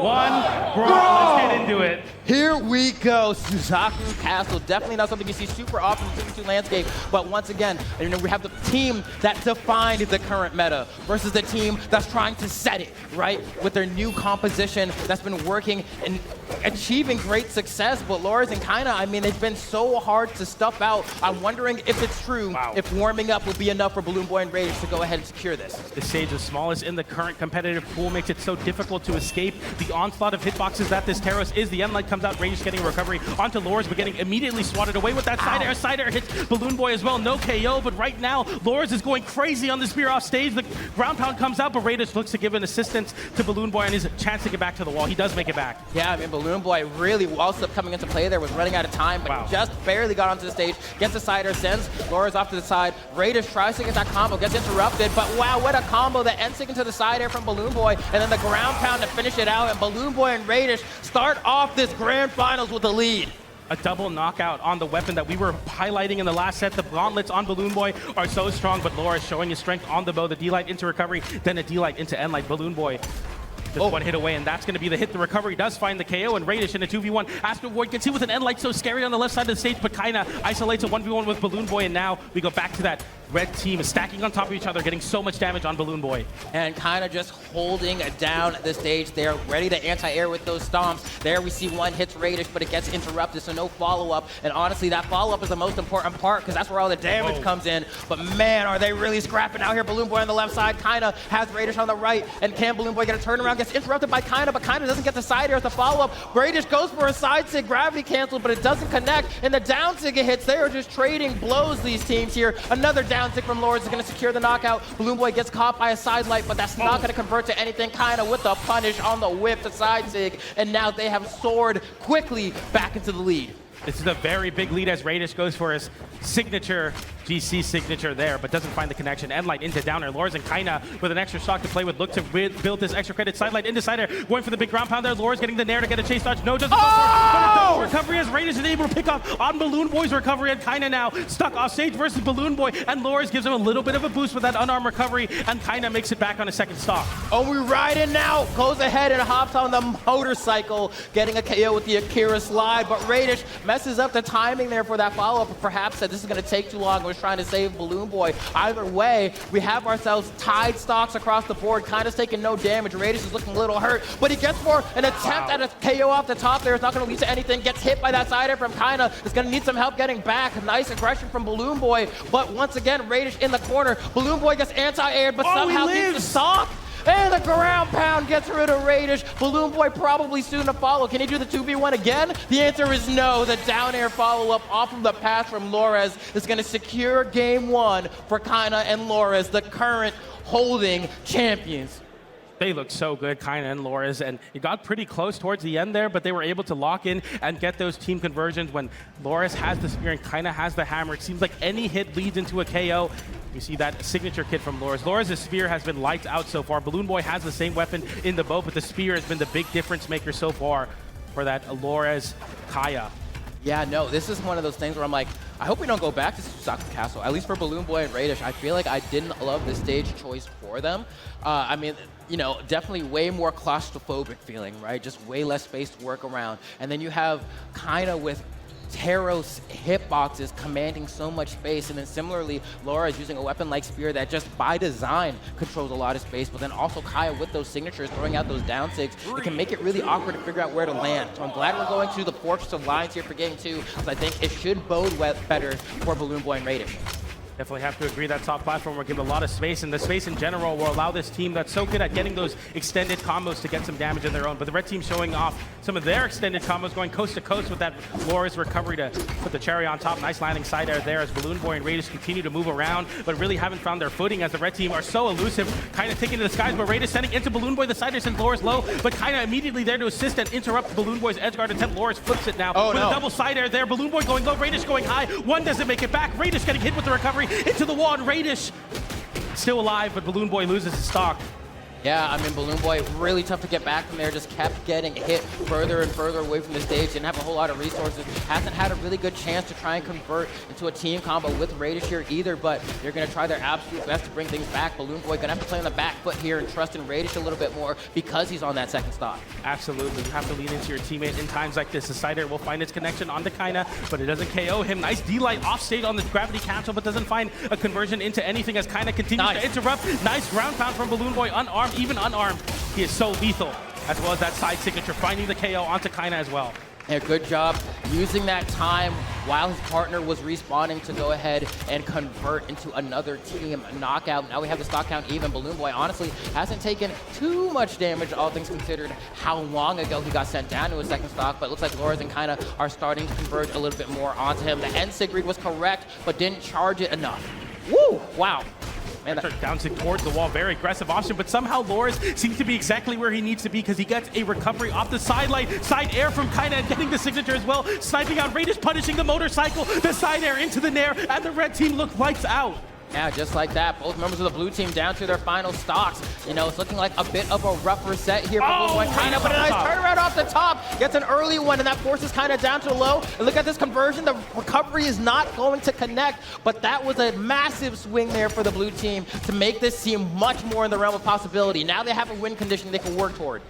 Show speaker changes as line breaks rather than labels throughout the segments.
Brawl, let's get into it.
Here we go. Suzaku Castle, definitely not something you see super often in the 2v2 landscape, but once again, we have the team that defined the current meta versus the team that's trying to set it, right? With their new composition that's been working and achieving great success, but Loras and Kyna, I mean, they've been so hard to stuff out. I'm wondering if it's true, if warming up will be enough for BalloonBoy and Raydish to go ahead and secure this.
The stage, the smallest in the current competitive pool, makes it so difficult to escape the onslaught of hitboxes that this Terros is. The end light comes out, Raydish getting a recovery onto Loras, but getting immediately swatted away with that side air. Side air hits BalloonBoy as well, no KO, but right now, Loras is going crazy on the spear off stage. The ground pound comes out, but Raydish looks to give an assistance to BalloonBoy and his chance to get back to the wall. He does make it back.
Yeah, I mean, BalloonBoy really, whilst coming into play there, was running out of time, but just barely got onto the stage, gets the side air, sends Loras off to the side. Raydish tries to get that combo, gets interrupted, but wow, what a combo. The end stick into the side air from BalloonBoy, and then the ground pound to finish it out, and BalloonBoy and Raydish start off this grand finals with a lead.
A double knockout on the weapon that we were highlighting in the last set. The gauntlets on BalloonBoy are so strong, but Loras showing his strength on the bow. The D-Light into recovery, then a D-Light into end light. BalloonBoy just one hit away, and that's going to be the hit. The recovery does find the KO, and Raydish in a 2v1. Astrovoid gets hit with an end light, so scary on the left side of the stage, but Kyna isolates a 1v1 with BalloonBoy, and now we go back to that red team is stacking on top of each other, getting so much damage on BalloonBoy.
And Kyna just holding down the stage there, ready to anti-air with those stomps. There we see one hits Raydish, but it gets interrupted, so no follow-up. And honestly, that follow-up is the most important part, because that's where all the damage comes in. But man, are they really scrapping out here. BalloonBoy on the left side, Kyna has Raydish on the right, and can BalloonBoy get a turnaround? Gets interrupted by Kyna, but Kyna doesn't get the side air as the follow-up. Raydish goes for a side sig, gravity cancel, but it doesn't connect, and the down sig hits. They are just trading blows, these teams here. Another down sig from Loras is going to secure the knockout. BalloonBoy gets caught by a side light, but that's not going to convert to anything. Kyna with the punish on the whip to side sig, and now they have soared quickly back into the lead.
This is a very big lead as Raydish goes for his signature, GC signature there, but doesn't find the connection. End light into downer. Loras and Kyna with an extra shock to play with, look to build this extra credit. Side light into side air, going for the big ground pound there. Loras getting the nair to get a chase dodge. No, doesn't go for it. Recovery as Raydish is able to pick up on BalloonBoy's recovery, and Kyna now stuck off stage versus BalloonBoy, and Loras gives him a little bit of a boost with that unarmed recovery, and Kyna makes it back on a second stock.
Oh, we ride in now. Goes ahead and hops on the motorcycle, getting a KO with the Akira slide, but Raydish messes up the timing there for that follow-up, or perhaps that this is going to take too long. Was trying to save BalloonBoy. Either way, we have ourselves tied stocks across the board. Kyna's taking no damage. Raydish is looking a little hurt, but he gets for an attempt at a KO off the top there. It's not going to lead to anything. Gets hit by that side air from Kyna. Is going to need some help getting back. Nice aggression from BalloonBoy, but once again, Raydish in the corner. BalloonBoy gets anti-aired, but somehow keeps the stock. And the ground pound gets rid of Raydish. BalloonBoy probably soon to follow. Can he do the 2v1 again? The answer is no. The down air follow-up off of the pass from Loras is going to secure game one for Kyna and Loras, the current holding champions.
They look so good, Kyna and Loras, and it got pretty close towards the end there, but they were able to lock in and get those team conversions when Loras has the spear and Kyna has the hammer. It seems like any hit leads into a KO. You see that signature kit from Loras. Loras' spear has been lights out so far. BalloonBoy has the same weapon in the bow, but the spear has been the big difference maker so far for that Loras Kaya.
Yeah, no, this is one of those things where I'm like, I hope we don't go back to Suzaku Castle, at least for BalloonBoy and Raydish. I feel like I didn't love the stage choice for them. I mean, you know, definitely way more claustrophobic feeling, right? Just way less space to work around. And then you have Kyna with Terros hitboxes commanding so much space, and then similarly, Loras is using a weapon like Spear that just by design controls a lot of space, but then also Kaya with those signatures, throwing out those down sigs, it can make it really awkward to figure out where to land. So I'm glad we're going to the Fortress of Lines here for game two, because I think it should bode better for BalloonBoy and Raydish.
Definitely have to agree that top platform will give a lot of space, and the space in general will allow this team that's so good at getting those extended combos to get some damage of their own. But the red team showing off some of their extended combos, going coast to coast with that Loras recovery to put the cherry on top. Nice landing side air there as BalloonBoy and Raydish continue to move around, but really haven't found their footing as the red team are so elusive. Kyna taking to the skies, but Raydish sending into BalloonBoy. The side air sends Loras low, but Kyna immediately there to assist and interrupt BalloonBoy's edge guard attempt. Loras flips it now with a double side air there. BalloonBoy going low, Raydish going high. One doesn't make it back. Raydish getting hit with the recovery into the wall, and Raydish still alive, but BalloonBoy loses his stock.
Yeah, I mean, BalloonBoy, really tough to get back from there. Just kept getting hit further and further away from the stage. Didn't have a whole lot of resources. Hasn't had a really good chance to try and convert into a team combo with Raydish here either, but they're going to try their absolute best to bring things back. BalloonBoy going to have to play on the back foot here and trust in Raydish a little bit more because he's on that second stock.
Absolutely. You have to lean into your teammate in times like this. The Cider will find its connection onto Kyna, but it doesn't KO him. Nice D-Light off stage on the gravity cancel, but doesn't find a conversion into anything as Kyna continues to interrupt. Nice ground pound from BalloonBoy, unarmed, even unarmed. He is so lethal, as well as that side signature, finding the KO onto Kyna as well.
Yeah, good job using that time while his partner was respawning to go ahead and convert into another team knockout. Now we have the stock count even. BalloonBoy honestly hasn't taken too much damage, all things considered, how long ago he got sent down to his second stock, but it looks like Loras and Kyna are starting to converge a little bit more onto him. The end sig read was correct, but didn't charge it enough. Woo! Wow. Man,
bouncing towards the wall, very aggressive option, but somehow Loras seems to be exactly where he needs to be because he gets a recovery off the sideline, side air from Kyna and getting the signature as well, sniping out Raydish, punishing the motorcycle, the side air into the nair, and the red team look lights out.
Yeah, just like that. Both members of the blue team down to their final stocks. You know, it's looking like a bit of a rougher set here for BalloonBoy. Kyna, but a nice turnaround off the top. Gets an early one, and that forces Kyna down to the low. And look at this conversion. The recovery is not going to connect, but that was a massive swing there for the blue team to make this seem much more in the realm of possibility. Now they have a win condition they can work toward.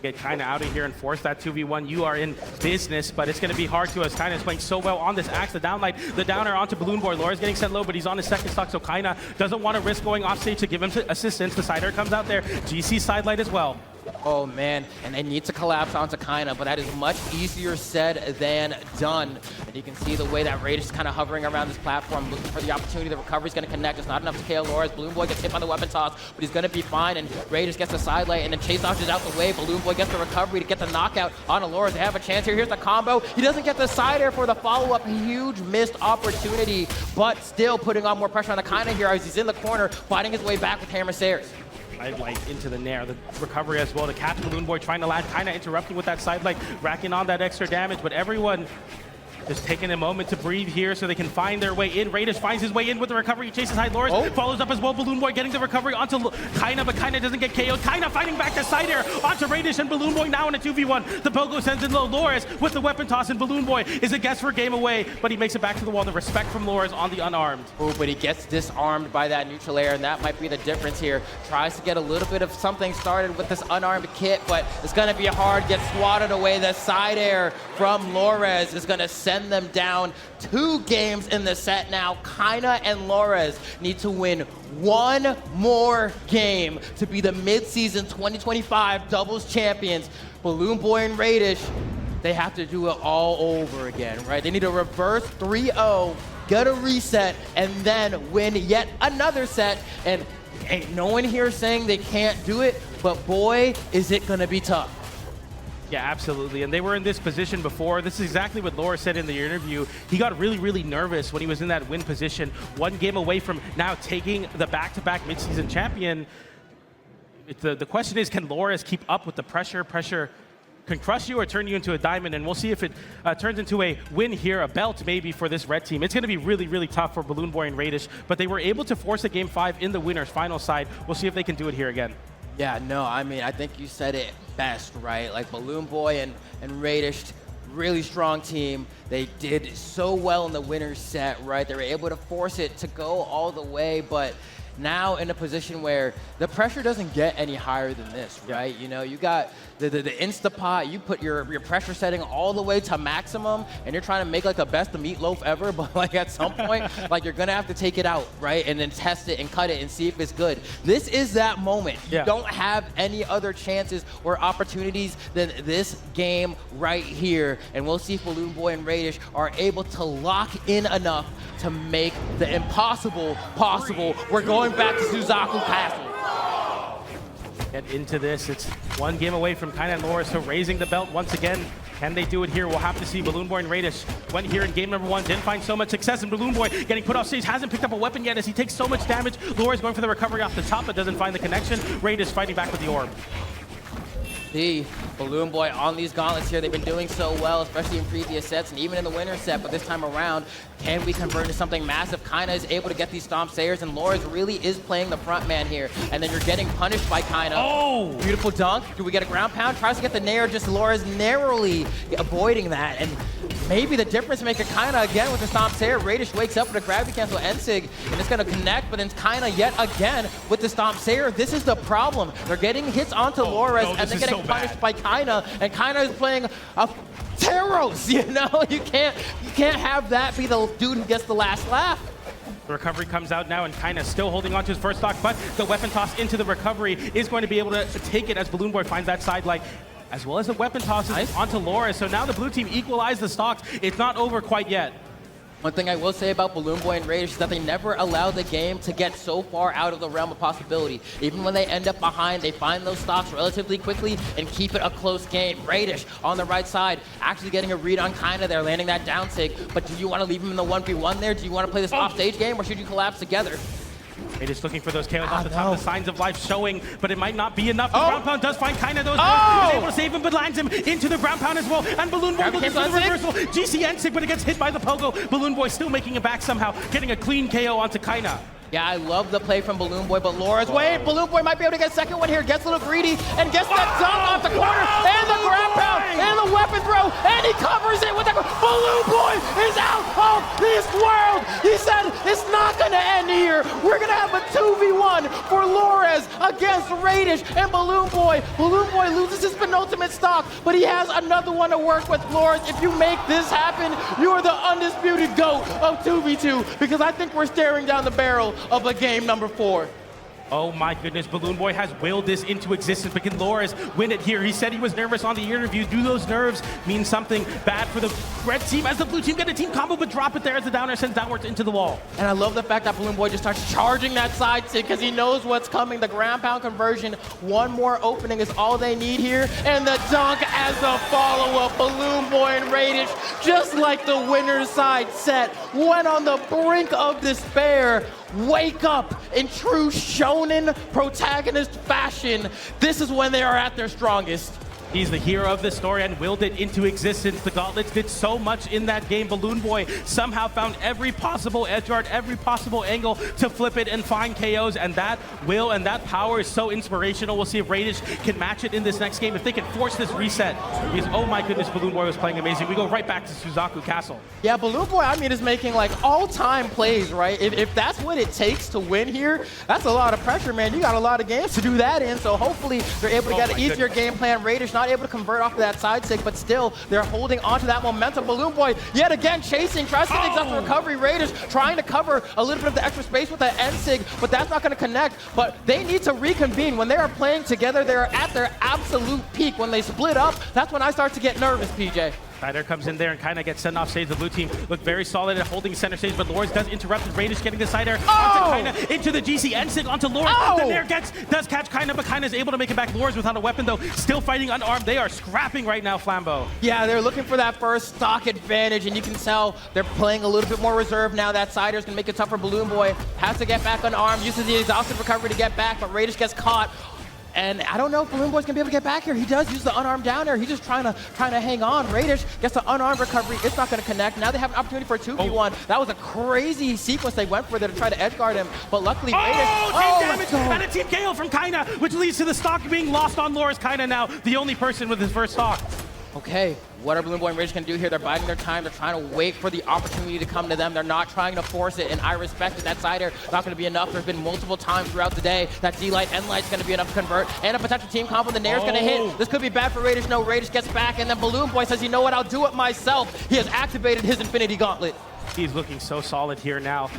Get Kyna out of here and force that 2v1. You are in business, but it's going to be hard to us. Kyna is playing so well on this axe. The downlight, the downer onto BalloonBoy. Loras getting sent low, but he's on his second stock, so Kyna doesn't want to risk going off stage to give him assistance. The sider comes out there. GC sidelight as well.
Oh man, and they need to collapse onto Kyna, but that is much easier said than done. And you can see the way that Raydish is kind of hovering around this platform, looking for the opportunity. The recovery's going to connect. It's not enough to KO Loras. BalloonBoy gets hit by the weapon toss, but he's going to be fine, and Raydish gets the side light, and then Chase dodges out the way. BalloonBoy gets the recovery to get the knockout on Loras. They have a chance here. Here's the combo. He doesn't get the side air for the follow-up. Huge missed opportunity, but still putting on more pressure on the Kyna here as he's in the corner, fighting his way back with hammer stairs.
Sidelight into the nair, the recovery as well to catch BalloonBoy, trying to land, Kyna interrupting with that sidelight, racking on that extra damage, but everyone just taking a moment to breathe here so they can find their way in. Raydish finds his way in with the recovery. He chases high. Loras follows up as well. BalloonBoy getting the recovery onto Kyna, but Kyna doesn't get KO'd. Kyna fighting back to side air onto Raydish, and BalloonBoy now in a 2v1. The Pogo sends in low. Loras with the weapon toss, and BalloonBoy is a guess for game away, but he makes it back to the wall. The respect from Loras on the unarmed.
Oh, but he gets disarmed by that neutral air, and that might be the difference here. Tries to get a little bit of something started with this unarmed kit, but it's going to be hard. Gets swatted away. The side air from Loras is going to send them down. 2 games in the set now. Kyna and Loras need to win one more game to be the mid-season 2025 doubles champions. BalloonBoy and Raydish, they have to do it all over again, right? They need a reverse 3-0, get a reset, and then win yet another set. And ain't no one here saying they can't do it, but boy, is it gonna be tough.
Yeah, absolutely. And they were in this position before. This is exactly what Loras said in the interview. He got really, really nervous when he was in that win position. 1 game away from now taking the back-to-back mid-season champion. The question is, can Loras keep up with the pressure? Pressure can crush you or turn you into a diamond, and we'll see if it turns into a win here, a belt maybe for this red team. It's going to be really, really tough for BalloonBoy and Raydish, but they were able to force a Game 5 in the winner's final side. We'll see if they can do it here again.
Yeah, no, I mean, I think you said it best, right? Like BalloonBoy and Raydish, really strong team. They did so well in the winner's set, right? They were able to force it to go all the way, but now in a position where the pressure doesn't get any higher than this, right? You know, you got the Instapot, you put your pressure setting all the way to maximum, and you're trying to make like the best of meatloaf ever, but like at some point, like you're gonna have to take it out, right? And then test it and cut it and see if it's good. This is that moment. You don't have any other chances or opportunities than this game right here. And we'll see if BalloonBoy and Raydish are able to lock in enough to make the impossible possible. We're going back to Suzaku Castle.
Get into this. It's 1 game away from Kyna and Loras, so raising the belt once again. Can they do it here? We'll have to see. BalloonBoy and Raydish went here in game number 1, didn't find so much success, and BalloonBoy getting put off stage, hasn't picked up a weapon yet as he takes so much damage. Loras going for the recovery off the top, but doesn't find the connection. Raydish fighting back with the orb.
The BalloonBoy on these gauntlets here, they've been doing so well, especially in previous sets and even in the winner set, but this time around, can we convert into something massive? Kyna is able to get these Stomp Sayers, and Loras really is playing the front man here. And then you're getting punished by Kyna.
Oh!
Beautiful dunk. Do we get a ground pound? Tries to get the Nair, just Loras narrowly avoiding that. And maybe the difference maker Kyna again with the Stomp Sayer. Raydish wakes up with a gravity cancel Ensig, and it's going to connect, but then Kyna yet again with the Stomp Sayer. This is the problem. They're getting hits onto Loras, and they're getting punished by Kyna, and Kyna is playing a Teros, you know? You can't have that be the dude who gets the last laugh.
The recovery comes out now, and Kyna still holding on to his first stock, but the weapon toss into the recovery is going to be able to take it as BalloonBoy finds that side light, as well as the weapon tosses onto Loras. So now the blue team equalized the stocks. It's not over quite yet.
One thing I will say about BalloonBoy and Raydish is that they never allow the game to get so far out of the realm of possibility. Even when they end up behind, they find those stocks relatively quickly and keep it a close game. Raydish on the right side, actually getting a read on Kyna there, landing that down sig. But do you want to leave him in the 1v1 there? Do you want to play this offstage game, or should you collapse together?
Raydish looking for those KOs off the top, the signs of life showing, but it might not be enough. The ground pound does find Kyna those. He's able to save him, but lands him into the ground pound as well. And BalloonBoy looking for the reversal. GC Ensig, but it gets hit by the pogo. BalloonBoy still making it back somehow, getting a clean KO onto Kyna.
Yeah, I love the play from BalloonBoy, but Loras, wait, BalloonBoy might be able to get second one here, gets a little greedy, and gets that dunk off the corner, and the ground pound, and the weapon throw, and he covers it with the, BalloonBoy is out of this world! He said, it's not gonna end here. We're gonna have a 2v1 for Loras against Raydish and BalloonBoy. BalloonBoy loses his penultimate stock, but he has another one to work with. Loras, if you make this happen, you are the undisputed GOAT of 2v2, because I think we're staring down the barrel of a game number 4.
Oh my goodness, BalloonBoy has willed this into existence, but can Loras win it here? He said he was nervous on the interview. Do those nerves mean something bad for the red team as the blue team get a team combo, but drop it there as the downer sends downwards into the wall?
And I love the fact that BalloonBoy just starts charging that side stick because he knows what's coming. The ground pound conversion, one more opening is all they need here. And the dunk as the follow-up. BalloonBoy and Raydish, just like the winner's side set, went on the brink of despair. Wake up in true shonen protagonist fashion. This is when they are at their strongest.
He's the hero of this story and willed it into existence. The Gauntlets did so much in that game. BalloonBoy somehow found every possible edge guard, every possible angle to flip it and find KOs, and that will and that power is so inspirational. We'll see if Raydish can match it in this next game, if they can force this reset. Because, oh my goodness, BalloonBoy was playing amazing. We go right back to Suzaku Castle.
Yeah, BalloonBoy, I mean, is making like all-time plays, right? If that's what it takes to win here, that's a lot of pressure, man. You got a lot of games to do that in, so hopefully they're able to get an easier game plan. Raydish not able to convert off of that side stick, but still they're holding onto that momentum. BalloonBoy yet again chasing, tries to get things off the recovery. Raydish trying to cover a little bit of the extra space with that Ensig, but that's not going to connect. But they need to reconvene. When they are playing together, they're at their absolute peak. When they split up, that's when I start to get nervous, PJ.
Ryder comes in there and kind of gets sent off stage. The blue team look very solid at holding center stage, but Loras does interrupt. Raydish getting the side air onto Kyna, into the GC Ensig onto Loras. The Nair does catch Kyna, but Kyna is able to make it back. Loras without a weapon though, still fighting unarmed. They are scrapping right now, Flambeau.
Yeah, they're looking for that first stock advantage, and you can tell they're playing a little bit more reserve now. That side air is going to make it tough for BalloonBoy. Has to get back unarmed, uses the exhausted recovery to get back, but Raydish gets caught. And I don't know if BalloonBoy's gonna be able to get back here. He does use the unarmed down air. He's just trying to hang on. Raydish gets the unarmed recovery. It's not gonna connect. Now they have an opportunity for a 2v1. That was a crazy sequence they went for there to try to edge guard him. But luckily Raydish.
Team damage and a team KO from Kyna, which leads to the stock being lost on Loras. Kyna now the only person with his first stock.
Okay, what are BalloonBoy and Raydish going to do here? They're biding their time. They're trying to wait for the opportunity to come to them. They're not trying to force it, and I respect it. That side air not going to be enough. There's been multiple times throughout the day that D-Light, N-Light's going to be enough to convert, and a potential team combo. The Nair's going to hit. This could be bad for Raydish. No, Raydish gets back, and then BalloonBoy says, you know what, I'll do it myself. He has activated his Infinity Gauntlet.
He's looking so solid here now.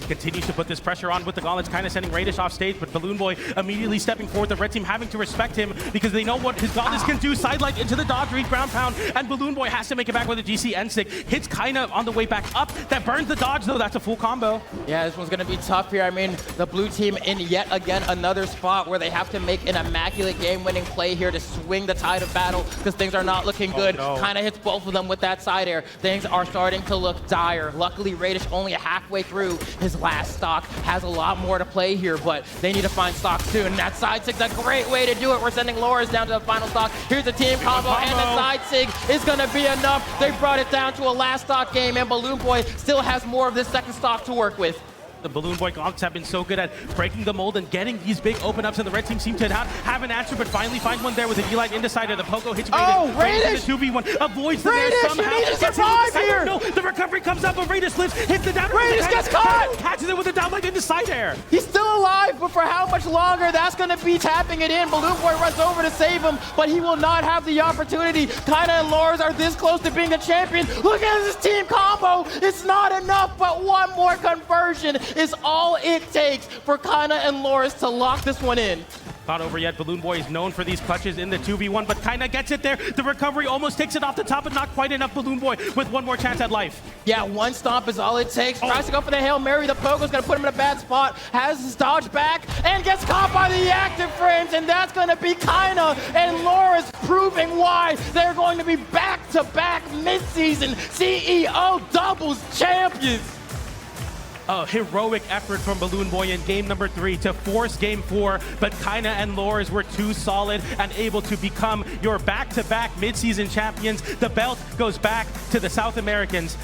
He continues to put this pressure on with the Gauntlets, kind of sending Raydish off stage, but BalloonBoy immediately stepping forward. The red team having to respect him because they know what his Gauntlets can do. Sidelight into the dodge read, ground pound, and BalloonBoy has to make it back with a GC Ensig. Hits Kyna on the way back up. That burns the dodge, though. That's a full combo.
Yeah, this one's going to be tough here. I mean, the blue team in yet again another spot where they have to make an immaculate game-winning play here to swing the tide of battle because things are not looking good.
No.
Kyna hits both of them with that side air. Things are starting to look dire. Luckily, Raydish only halfway through his last stock has a lot more to play here, but they need to find stock soon. And that side sig's a great way to do it. We're sending Loris down to the final stock. Here's a team combo, and the side sig is going to be enough. They brought it down to a last stock game, and BalloonBoy still has more of this second stock to work with.
The BalloonBoy Gonks have been so good at breaking the mold and getting these big open ups, and the red team seem to not have an answer, but finally find one there with an Eli Indecider. The Pogo hits Raydish. The 2v1 avoids the there somehow.
You need to survive here!
No, the recovery comes up, but Raydish lives, hits the down.
Raydish gets caught!
Catches it with a down like Indecider.
He's still alive, but for how much longer? That's going to be tapping it in. BalloonBoy runs over to save him, but he will not have the opportunity. Kyna and Loris are this close to being a champion. Look at this team combo. It's not enough, but one more conversion is all it takes for Kyna and Loris to lock this one in.
Not over yet. BalloonBoy is known for these clutches in the 2v1, but Kyna gets it there. The recovery almost takes it off the top, but not quite enough. BalloonBoy with one more chance at life.
Yeah, one stomp is all it takes. Tries to go for the Hail Mary. The Pogo's going to put him in a bad spot. Has his dodge back and gets caught by the active frames, and that's going to be Kyna and Loris proving why they're going to be back-to-back mid-season CEO doubles champions.
A heroic effort from BalloonBoy in game number 3 to force game 4, but Kyna and Loris were too solid and able to become your back-to-back mid-season champions. The belt goes back to the South Americans.